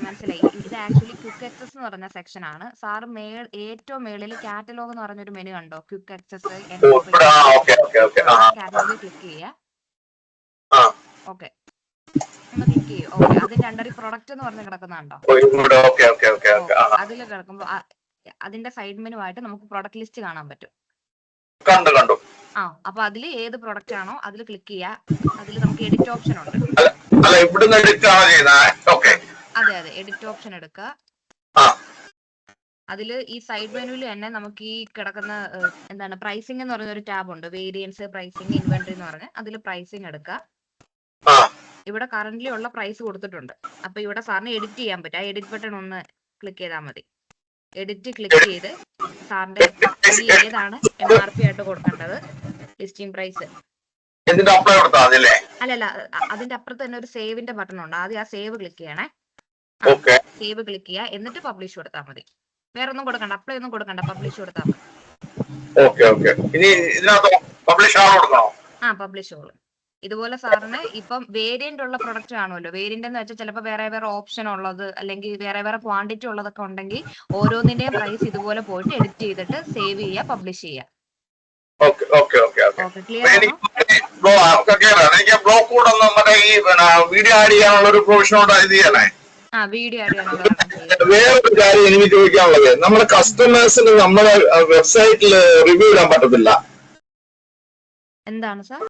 മനസ്സിലായി. ഇത് actually quick access എന്ന് പറഞ്ഞ സെക്ഷൻ ആണ്. സാറ് ഏറ്റവും മേളിൽ കാറ്റലോഗ് എന്ന് പറഞ്ഞൊരു മെനു കണ്ടോ? ക്വിക്ക് ആക്സസ് കാറ്റലോഗിൽ ക്ലിക്ക് ചെയ്യുക. ഓക്കെ, ഒന്ന് ക്ലിക്ക് ചെയ്യൂ. ഓക്കെ, അതിന്റെ അണ്ടർ പ്രൊഡക്റ്റ് എന്ന് പറഞ്ഞ് കിടക്കുന്നുണ്ടോ? അതിൽ കിടക്കുമ്പോ അതിന്റെ സൈഡ് മെനു ആയിട്ട് നമുക്ക് പ്രൊഡക്റ്റ് ലിസ്റ്റ് കാണാൻ പറ്റും. അപ്പൊ അതിൽ ഏത് പ്രൊഡക്റ്റ് ആണോ അതിൽ ക്ലിക്ക് ചെയ്യാ. അതിൽ നമുക്ക് എഡിറ്റ് ഓപ്ഷൻ ഉണ്ട്. അതെ, എഡിറ്റ് ഓപ്ഷൻ എടുക്കുക. അതിൽ ഈ സൈഡ് മെനുവിൽ തന്നെ നമുക്ക് ഈ കിടക്കുന്ന എന്താണ് പ്രൈസിംഗ് എന്ന് പറഞ്ഞ ഒരു ടാബ് ഉണ്ട്. വേരിയൻസ്, പ്രൈസിംഗ്, ഇൻവെന്ററി എന്ന് പറഞ്ഞ് അതിൽ പ്രൈസിംഗ് എടുക്കുക. ഇവിടെ കറന്റ്ലി ഉള്ള പ്രൈസ് കൊടുത്തിട്ടുണ്ട്. അപ്പൊ ഇവിടെ സാറിന് എഡിറ്റ് ചെയ്യാൻ പറ്റും. ആ എഡിറ്റ് ബട്ടൺ ഒന്ന് ക്ലിക്ക് ചെയ്താൽ മതി. എഡിറ്റ് ക്ലിക്ക് ചെയ്ത് സാറിന്റെ ഏതാണ് MRP ആയിട്ട് കൊടുക്കേണ്ടത്, ലിസ്റ്റിംഗ് പ്രൈസ്, അല്ലല്ല, അതിന്റെ അപ്പുറത്ത് തന്നെ ഒരു സേവിന്റെ ബട്ടൺ ഉണ്ട്. ആദ്യം ആ സേവ് ക്ലിക്ക് ചെയ്യണേ. സേവ് ക്ലിക്ക് ചെയ്യുക, എന്നിട്ട് പബ്ലിഷ് കൊടുത്താൽ മതി. വേറെ ഒന്നും കൊടുക്കണ്ട, അപ്ലൈ ഒന്നും കൊടുക്കണ്ട, പബ്ലിഷ് കൊടുത്താൽ മതി. Publish all. ഇതുപോലെ സാറിന് ഇപ്പം വേരിയന്റ് ഉള്ള പ്രൊഡക്റ്റ് കാണുമല്ലോ. വേരിയന്റ് എന്ന് വെച്ചാൽ ചിലപ്പോൾ വേറെ ഓപ്ഷൻ ഉള്ളത് അല്ലെങ്കിൽ വേറെ ക്വാണ്ടിറ്റി ഉള്ളതൊക്കെ ഉണ്ടെങ്കിൽ ഓരോന്നിന്റെയും പ്രൈസ് ഇതുപോലെ പോയിട്ട് എഡിറ്റ് ചെയ്തിട്ട് സേവ് ചെയ്യുക, പബ്ലിഷ് ചെയ്യുക. ക്ലിയർ ആണോ? വീഡിയോ ആഡ് ചെയ്യാനുള്ള ഒരു പ്രൊവിഷനോട് ഇത് ചെയ്യണേ. വീഡിയോ ആഡ് ചെയ്യാനുള്ള വേറൊരു കാര്യം എനിക്ക് ചോദിക്കാനുള്ളത്, നമ്മുടെ കസ്റ്റമേഴ്സിന് നമ്മുടെ വെബ്സൈറ്റിൽ റിവ്യൂ ഇടാൻ പറ്റത്തില്ല. എന്താണ് സാർ?